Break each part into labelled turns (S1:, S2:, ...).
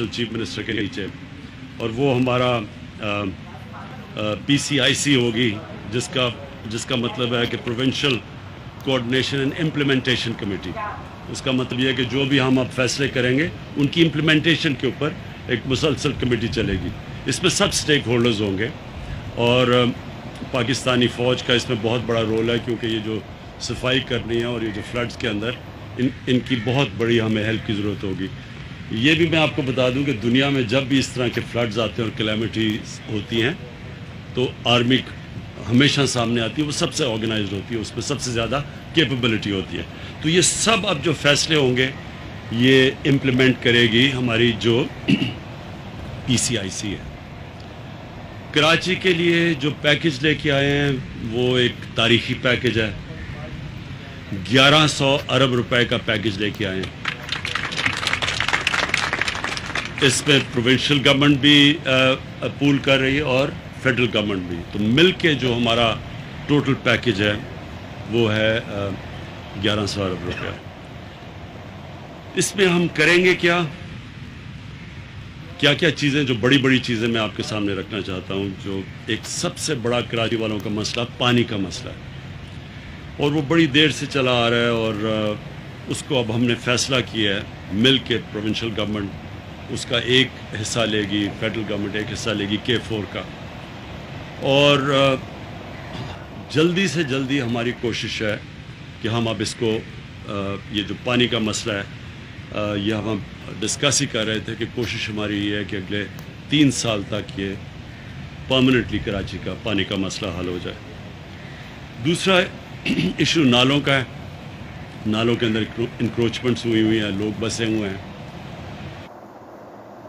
S1: Provincial chief minister के नीचे, और वो हमारा PCIC होगी, जिसका मतलब है कि provincial coordination and implementation committee. उसका मतलब ये है कि जो भी हम अब फैसले करेंगे उनकी इम्प्लीमेंटेशन के ऊपर एक मुसलसल कमेटी चलेगी। इसमें सब स्टेक होल्डर्स होंगे और पाकिस्तानी फ़ौज का इसमें बहुत बड़ा रोल है, क्योंकि ये जो सफाई करनी है और ये जो फ्लड्स के अंदर इनकी बहुत बड़ी हमें हेल्प की ज़रूरत होगी। ये भी मैं आपको बता दूं कि दुनिया में जब भी इस तरह के फ्लड्स आते हैं और कैलेमिटीज होती हैं तो आर्मी हमेशा सामने आती है, वो सबसे ऑर्गेनाइज्ड होती है, उसमें सबसे ज़्यादा कैपेबिलिटी होती है। तो ये सब अब जो फैसले होंगे ये इम्प्लीमेंट करेगी हमारी जो PCIC है। कराची के लिए जो पैकेज लेके आए हैं वो एक तारीखी पैकेज है। 1100 अरब रुपए का पैकेज लेके आए हैं। इसमें प्रोविंशियल गवर्नमेंट भी पूल कर रही है और फेडरल गवर्नमेंट भी। तो मिल के जो हमारा टोटल पैकेज है वो है 1100 अरब रुपया। इसमें हम करेंगे क्या क्या चीज़ें, जो बड़ी बड़ी चीज़ें मैं आपके सामने रखना चाहता हूँ। जो एक सबसे बड़ा कराची वालों का मसला पानी का मसला है और वो बड़ी देर से चला आ रहा है और उसको अब हमने फैसला किया है मिल के प्रोविंशियल गवर्नमेंट उसका एक हिस्सा लेगी, फेडरल गवर्नमेंट एक हिस्सा लेगी K4 का। और जल्दी से जल्दी हमारी कोशिश है कि हम अब इसको ये जो पानी का मसला है ये हम डिस्कस ही कर रहे थे कि कोशिश हमारी ये है कि अगले 3 साल तक ये परमानेंटली कराची का पानी का मसला हल हो जाए। दूसरा इशू नालों का है। नालों के अंदर इंक्रोचमेंट्स हुई हैं, लोग बसे हुए हैं।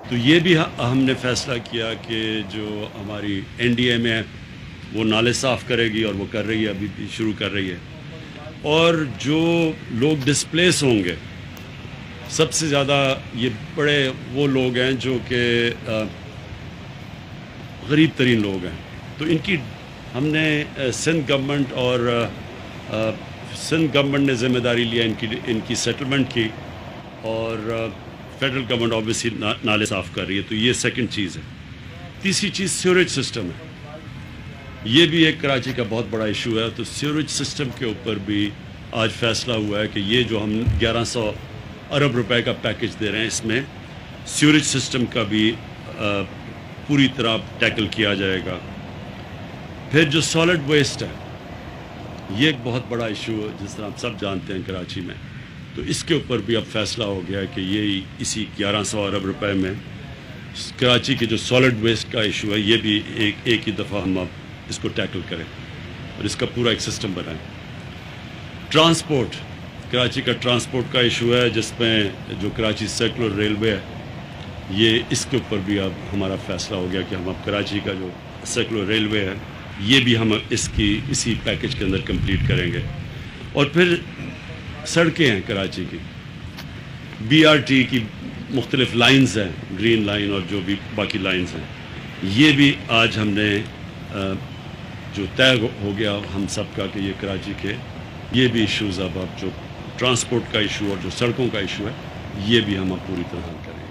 S1: तो ये भी हमने फैसला किया कि जो हमारी NDA में है वो नाले साफ़ करेगी और वो कर रही है, अभी भी शुरू कर रही है। और जो लोग डिस्प्लेस होंगे सबसे ज़्यादा ये बड़े वो लोग हैं जो कि गरीब तरीन लोग हैं। तो इनकी हमने सिंध गवर्नमेंट और सिंध गवर्नमेंट ने ज़िम्मेदारी लिया इनकी सेटलमेंट की और फेडरल गवर्नमेंट ऑब्वियसली नाले साफ़ कर रही है। तो ये सेकंड चीज़ है। तीसरी चीज़ सीवरेज सिस्टम है। ये भी एक कराची का बहुत बड़ा इशू है। तो सीवरेज सिस्टम के ऊपर भी आज फैसला हुआ है कि ये जो हम 1100 अरब रुपए का पैकेज दे रहे हैं इसमें सीवरेज सिस्टम का भी पूरी तरह टैकल किया जाएगा। फिर जो सॉलिड वेस्ट है ये एक बहुत बड़ा इशू है, जिस तरह आप सब जानते हैं कराची में। तो इसके ऊपर भी अब फैसला हो गया है कि ये इसी 1100 अरब रुपए में कराची के जो सॉलिड वेस्ट का इशू है ये भी एक ही दफ़ा हम अब इसको टैकल करें और इसका पूरा एक सिस्टम बनाएं। ट्रांसपोर्ट, कराची का ट्रांसपोर्ट का इशू है जिसमें जो कराची सर्कुलर रेलवे है ये इसके ऊपर भी अब हमारा फैसला हो गया कि हम अब कराची का जो सर्कुलर रेलवे है ये भी हम इसी पैकेज के अंदर कंप्लीट करेंगे। और फिर सड़कें हैं कराची की, BRT की मुख्तलिफ लाइन्स हैं, ग्रीन लाइन और जो भी बाकी लाइन्स हैं, ये भी आज हमने जो तय हो गया हम सब का कि ये कराची के ये भी इश्यूज़ अब जो ट्रांसपोर्ट का इशू और जो सड़कों का इशू है ये भी हम अब पूरी तरह हल करेंगे।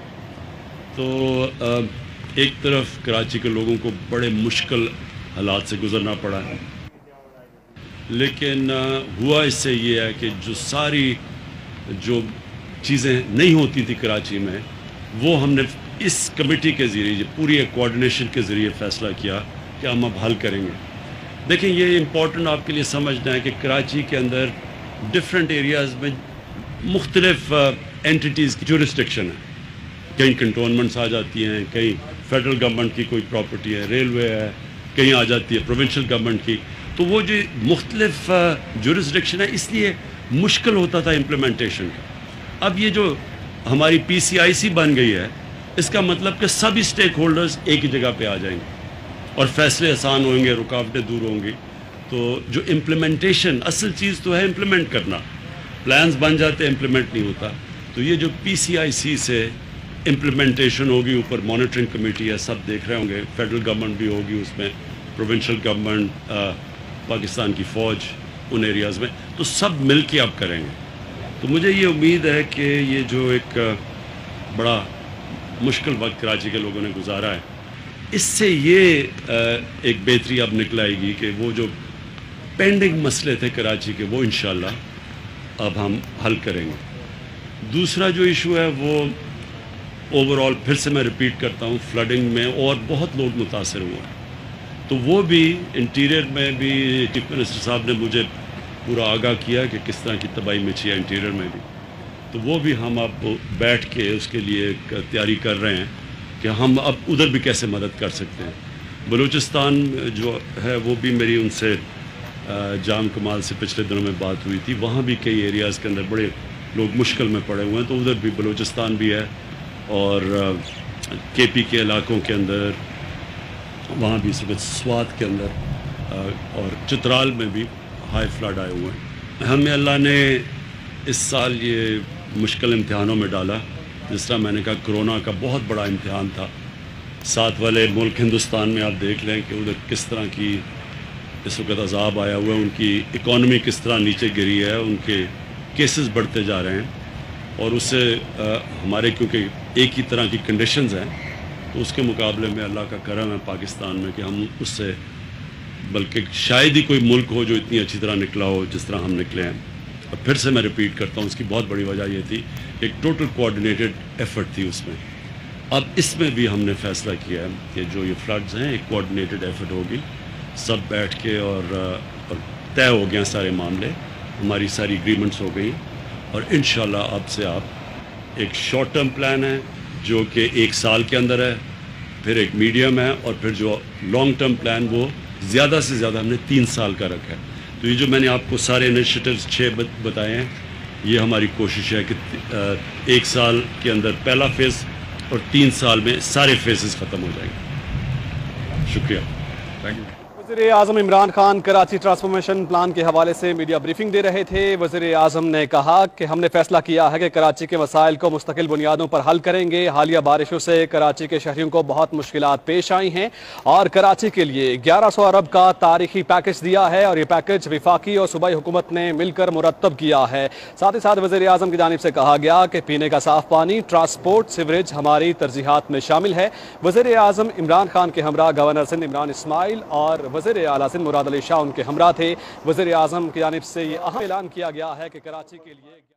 S1: तो एक तरफ कराची के लोगों को बड़े मुश्किल हालात से गुज़रना पड़ा है, लेकिन हुआ इससे ये है कि जो सारी जो चीज़ें नहीं होती थी कराची में वो हमने इस कमेटी के ज़रिए पूरी एक कोऑर्डिनेशन के ज़रिए फ़ैसला किया कि हम अब हल करेंगे। देखें ये इम्पोर्टेंट आपके लिए समझना है कि कराची के अंदर डिफरेंट एरियाज़ में मुख्तलिफ एंटिटीज़ की जुरिस्डिक्शन है। कहीं कंटोनमेंट्स आ जाती हैं, कहीं फेडरल गवर्नमेंट की कोई प्रॉपर्टी है, रेलवे है, कहीं आ जाती है प्रोविंशियल गवर्नमेंट की। तो वो जो मुख्तलिफ जुरिस्डिक्शन है इसलिए मुश्किल होता था इम्प्लीमेंटेशन का। अब ये जो हमारी PCIC बन गई है इसका मतलब कि सभी स्टेक होल्डर्स एक ही जगह पे आ जाएंगे और फैसले आसान होंगे, रुकावटें दूर होंगी। तो जो इम्प्लीमेंटेशन, असल चीज़ तो है इम्प्लीमेंट करना, प्लान्स बन जाते हैं, इम्प्लीमेंट नहीं होता। तो ये जो PCIC से इम्प्लीमेंटेशन होगी, ऊपर मॉनिटरिंग कमेटी है, सब देख रहे होंगे, फेडरल गवर्नमेंट भी होगी उसमें, प्रोविंशियल गवर्नमेंट, पाकिस्तान की फ़ौज उन एरियाज़ में, तो सब मिल के अब करेंगे। तो मुझे ये उम्मीद है कि ये जो एक बड़ा मुश्किल वक्त कराची के लोगों ने गुजारा है, इससे ये एक बेहतरी अब निकल आएगी कि वो जो पेंडिंग मसले थे कराची के वो इंशाल्लाह अब हम हल करेंगे। दूसरा जो इशू है वो ओवरऑल फिर से मैं रिपीट करता हूँ, फ्लडिंग में और बहुत लोग मुतासर हुए हैं, तो वो भी इंटीरियर में भी चीफ मिनिस्टर साहब ने मुझे पूरा आगाह किया कि किस तरह की तबाही मची है इंटीरियर में भी, तो वो भी हम अब बैठ के उसके लिए तैयारी कर रहे हैं कि हम अब उधर भी कैसे मदद कर सकते हैं। बलूचिस्तान जो है वो भी मेरी उनसे जाम कमाल से पिछले दिनों में बात हुई थी, वहाँ भी कई एरियाज़ के अंदर बड़े लोग मुश्किल में पड़े हुए हैं, तो उधर भी बलूचिस्तान भी है और केपी के इलाकों के अंदर, वहाँ भी सुबह स्वात के अंदर और चित्राल में भी हाई फ्लड आए हुए हैं। हमें अल्लाह ने इस साल ये मुश्किल इम्तिहानों में डाला, जिस तरह मैंने कहा कोरोना का बहुत बड़ा इम्तिहान था। साथ वाले मुल्क हिंदुस्तान में आप देख लें कि उधर किस तरह की इस वक्त अजाब आया हुआ है, उनकी इकॉनमी किस तरह नीचे गिरी है, उनके केसेस बढ़ते जा रहे हैं, और उससे हमारे क्योंकि एक ही तरह की कंडीशंस हैं, तो उसके मुकाबले में अल्लाह का करम है पाकिस्तान में कि हम उससे, बल्कि शायद ही कोई मुल्क हो जो इतनी अच्छी तरह निकला हो जिस तरह हम निकले हैं। और फिर से मैं रिपीट करता हूँ, उसकी बहुत बड़ी वजह ये थी, एक टोटल कोऑर्डिनेटेड एफर्ट थी उसमें। अब इसमें भी हमने फैसला किया है कि जो ये फ्लड्स हैं एक कोऑर्डिनेटेड एफर्ट होगी, सब बैठ के और तय हो गए सारे मामले, हमारी सारी एग्रीमेंट्स हो गई, और इंशाल्लाह अब से आप एक शॉर्ट टर्म प्लान है जो कि 1 साल के अंदर है, फिर एक मीडियम है, और फिर जो लॉन्ग टर्म प्लान वो ज़्यादा से ज़्यादा हमने 3 साल का रखा है। तो ये जो मैंने आपको सारे इनिशिएटिव्स 6 बताए हैं, ये हमारी कोशिश है कि 1 साल के अंदर पहला फेज़ और 3 साल में सारे फेजेस ख़त्म हो जाएंगे। शुक्रिया, थैंक यू।
S2: वज़ीर-ए-आज़म इमरान खान कराची ट्रांसफॉर्मेशन प्लान के हवाले से मीडिया ब्रीफिंग दे रहे थे। वज़ीर-ए-आज़म ने कहा कि हमने फैसला किया है कि कराची के मसाइल को मुस्तकिल बुनियादों पर हल करेंगे। हालिया बारिशों से कराची के शहरियों को बहुत मुश्किलात पेश आई हैं और कराची के लिए 1100 अरब का तारीखी पैकेज दिया है, और ये पैकेज वफाकी और सूबाई हुकूमत ने मिलकर मुरतब किया है। साथ ही साथ वज़ीर-ए-आज़म की जानिब से कहा गया कि पीने का साफ पानी, ट्रांसपोर्ट, सीवरेज हमारी तरजीहात में शामिल है। वज़ीर-ए-आज़म इमरान खान के हमरा गवर्नर सिंध इमरान इस्माइल और वज़ीर आला सिंध मुराद अली शाह उनके हमरा थे। वज़ीर आज़म की जानिब से ये अहम ऐलान किया गया है कि कराची के लिए